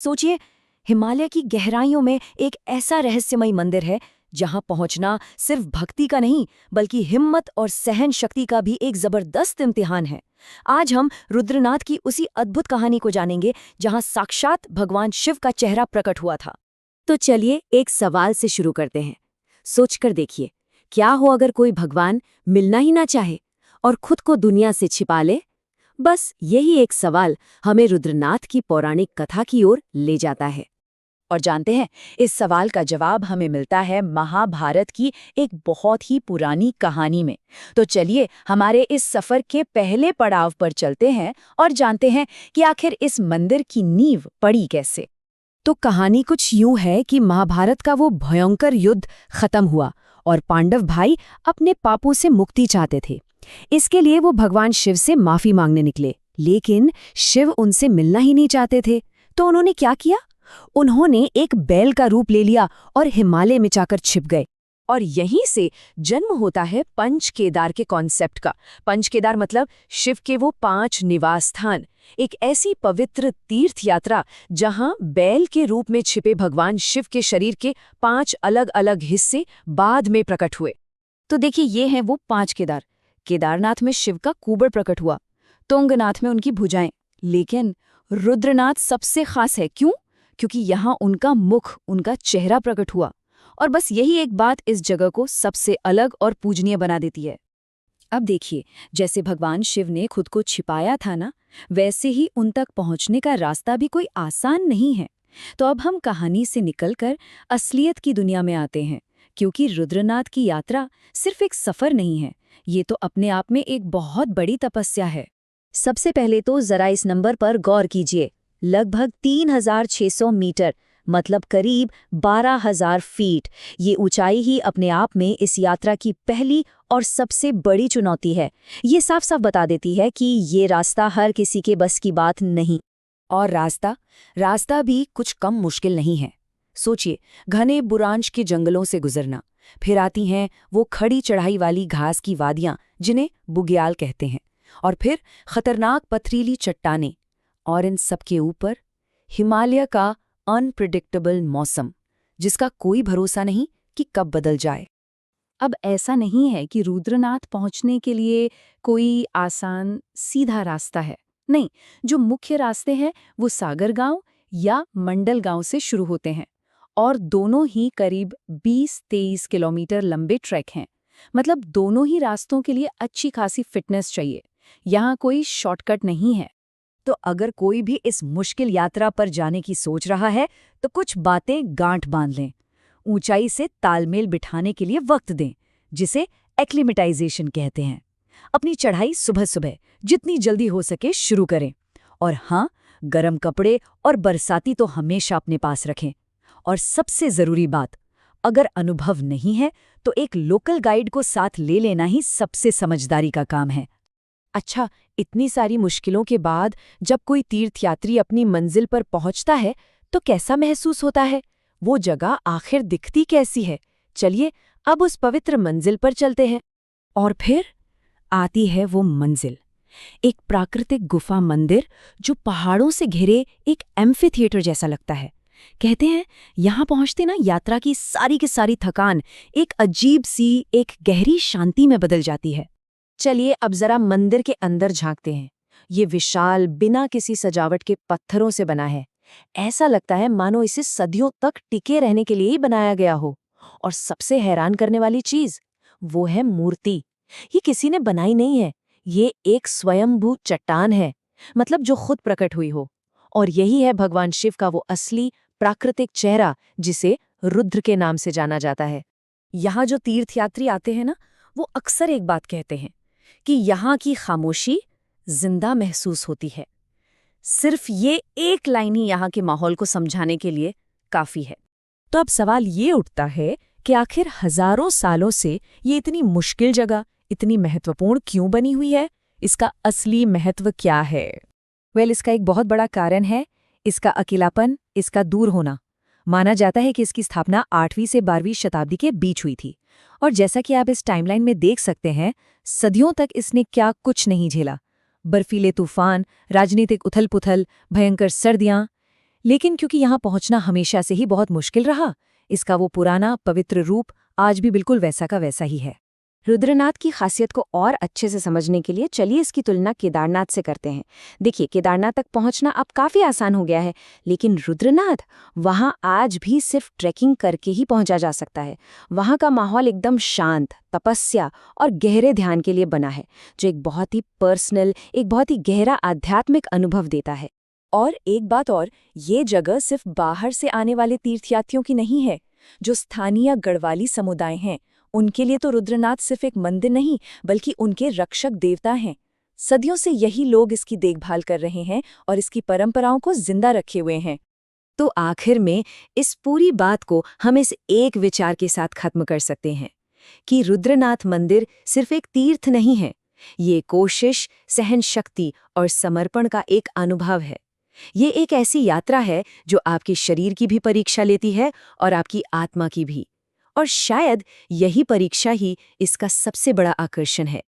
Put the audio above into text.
सोचिए, हिमालय की गहराइयों में एक ऐसा रहस्यमयी मंदिर है जहां पहुंचना सिर्फ भक्ति का नहीं बल्कि हिम्मत और सहन शक्ति का भी एक जबरदस्त इम्तिहान है। आज हम रुद्रनाथ की उसी अद्भुत कहानी को जानेंगे जहां साक्षात भगवान शिव का चेहरा प्रकट हुआ था। तो चलिए एक सवाल से शुरू करते हैं। सोचकर देखिए, क्या हो अगर कोई भगवान मिलना ही ना चाहे और खुद को दुनिया से छिपा ले। बस यही एक सवाल हमें रुद्रनाथ की पौराणिक कथा की ओर ले जाता है। और जानते हैं, इस सवाल का जवाब हमें मिलता है महाभारत की एक बहुत ही पुरानी कहानी में। तो चलिए हमारे इस सफर के पहले पड़ाव पर चलते हैं और जानते हैं कि आखिर इस मंदिर की नींव पड़ी कैसे। तो कहानी कुछ यूं है कि महाभारत का वो भयंकर युद्ध खत्म हुआ और पांडव भाई अपने पापों से मुक्ति चाहते थे। इसके लिए वो भगवान शिव से माफी मांगने निकले, लेकिन शिव उनसे मिलना ही नहीं चाहते थे। तो उन्होंने क्या किया? उन्होंने एक बैल का रूप ले लिया और हिमालय में जाकर छिप गए। और यहीं से जन्म होता है पंच केदार के कॉन्सेप्ट का। पंच केदार मतलब शिव के वो 5 निवास स्थान, एक ऐसी पवित्र तीर्थ यात्रा जहां बैल के रूप में छिपे भगवान शिव के शरीर के 5 अलग अलग हिस्से बाद में प्रकट हुए। तो देखिए, ये हैं वो 5 केदार। केदारनाथ में शिव का कुबड़ प्रकट हुआ, तुंगनाथ में उनकी भुजाएं, लेकिन रुद्रनाथ सबसे खास है। क्यों? क्योंकि यहाँ उनका मुख, उनका चेहरा प्रकट हुआ। और बस यही एक बात इस जगह को सबसे अलग और पूजनीय बना देती है। अब देखिए, जैसे भगवान शिव ने खुद को छिपाया था ना, वैसे ही उन तक पहुंचने का रास्ता भी कोई आसान नहीं है। तो अब हम कहानी से निकलकर असलियत की दुनिया में आते हैं, क्योंकि रुद्रनाथ की यात्रा सिर्फ एक सफर नहीं है, ये तो अपने आप में एक बहुत बड़ी तपस्या है। सबसे पहले तो जरा इस नंबर पर गौर कीजिए। लगभग 3600 मीटर, मतलब करीब 12,000 फीट। ये ऊंचाई ही अपने आप में इस यात्रा की पहली और सबसे बड़ी चुनौती है। ये साफ साफ बता देती है कि ये रास्ता हर किसी के बस की बात नहीं। और रास्ता भी कुछ कम मुश्किल नहीं है। सोचिए, घने बुरांश के जंगलों से गुजरना, फिर आती हैं वो खड़ी चढ़ाई वाली घास की वादियां जिन्हें बुग्याल कहते हैं, और फिर खतरनाक पथरीली चट्टानें, और इन सब के ऊपर हिमालय का अनप्रिडिक्टेबल मौसम, जिसका कोई भरोसा नहीं कि कब बदल जाए। अब ऐसा नहीं है कि रुद्रनाथ पहुंचने के लिए कोई आसान सीधा रास्ता है। नहीं, जो मुख्य रास्ते हैं वो सागर गांव या मंडल गांव से शुरू होते हैं, और दोनों ही करीब 20-23 किलोमीटर लंबे ट्रैक हैं। मतलब दोनों ही रास्तों के लिए अच्छी खासी फिटनेस चाहिए। यहाँ कोई शॉर्टकट नहीं है। तो अगर कोई भी इस मुश्किल यात्रा पर जाने की सोच रहा है तो कुछ बातें गांठ बांध लें। ऊंचाई से तालमेल बिठाने के लिए वक्त दें, जिसे एक्लिमेटाइजेशन कहते हैं। अपनी चढ़ाई सुबह सुबह जितनी जल्दी हो सके शुरू करें। और हाँ, गर्म कपड़े और बरसाती तो हमेशा अपने पास रखें। और सबसे ज़रूरी बात, अगर अनुभव नहीं है तो एक लोकल गाइड को साथ ले लेना ही सबसे समझदारी का काम है। अच्छा, इतनी सारी मुश्किलों के बाद जब कोई तीर्थयात्री अपनी मंजिल पर पहुंचता है तो कैसा महसूस होता है? वो जगह आखिर दिखती कैसी है? चलिए अब उस पवित्र मंजिल पर चलते हैं। और फिर आती है वो मंजिल, एक प्राकृतिक गुफा मंदिर जो पहाड़ों से घिरे एक एम्फी थिएटर जैसा लगता है। कहते हैं यहाँ पहुंचते ना यात्रा की सारी थकान एक अजीब सी, एक गहरी शांति में बदल जाती है। चलिए अब जरा मंदिर के अंदर झांकते हैं। ये विशाल, बिना किसी सजावट के पत्थरों से बना है। ऐसा लगता है मानो इसे सदियों तक टिके रहने के लिए ही बनाया गया हो। और सबसे हैरान करने वाली चीज वो है मूर्ति। ये किसी ने बनाई नहीं है, ये एक स्वयंभू चट्टान है, मतलब जो खुद प्रकट हुई हो। और यही है भगवान शिव का वो असली प्राकृतिक चेहरा, जिसे रुद्र के नाम से जाना जाता है। यहाँ जो तीर्थयात्री आते हैं ना, वो अक्सर एक बात कहते हैं कि यहाँ की खामोशी जिंदा महसूस होती है। सिर्फ ये एक लाइन ही यहाँ के माहौल को समझाने के लिए काफी है। तो अब सवाल ये उठता है कि आखिर हजारों सालों से ये इतनी मुश्किल जगह इतनी महत्वपूर्ण क्यों बनी हुई है? इसका असली महत्व क्या है? इसका एक बहुत बड़ा कारण है इसका अकेलापन, इसका दूर होना। माना जाता है कि इसकी स्थापना 8वीं से 12वीं शताब्दी के बीच हुई थी, और जैसा कि आप इस टाइमलाइन में देख सकते हैं, सदियों तक इसने क्या कुछ नहीं झेला। बर्फीले तूफान, राजनीतिक उथल-पुथल, भयंकर सर्दियां, लेकिन क्योंकि यहाँ पहुंचना हमेशा से ही बहुत मुश्किल रहा, इसका वो पुराना पवित्र रूप आज भी बिल्कुल वैसा का वैसा ही है। रुद्रनाथ की खासियत को और अच्छे से समझने के लिए चलिए इसकी तुलना केदारनाथ से करते हैं। देखिए, केदारनाथ तक पहुंचना अब काफी आसान हो गया है, लेकिन रुद्रनाथ, वहां आज भी सिर्फ ट्रैकिंग करके ही पहुंचा जा सकता है। वहां का माहौल एकदम शांत, तपस्या और गहरे ध्यान के लिए बना है, जो एक बहुत ही पर्सनल, एक बहुत ही गहरा आध्यात्मिक अनुभव देता है। और एक बात और, ये जगह सिर्फ बाहर से आने वाले तीर्थयात्रियों की नहीं है। जो स्थानीय गढ़वाली समुदाय हैं, उनके लिए तो रुद्रनाथ सिर्फ एक मंदिर नहीं, बल्कि उनके रक्षक देवता हैं। सदियों से यही लोग इसकी देखभाल कर रहे हैं और इसकी परंपराओं को जिंदा रखे हुए हैं। तो आखिर में इस पूरी बात को हम इस एक विचार के साथ खत्म कर सकते हैं कि रुद्रनाथ मंदिर सिर्फ एक तीर्थ नहीं है, ये कोशिश, सहन शक्ति और समर्पण का एक अनुभव है। ये एक ऐसी यात्रा है जो आपके शरीर की भी परीक्षा लेती है और आपकी आत्मा की भी। और शायद यही परीक्षा ही इसका सबसे बड़ा आकर्षण है।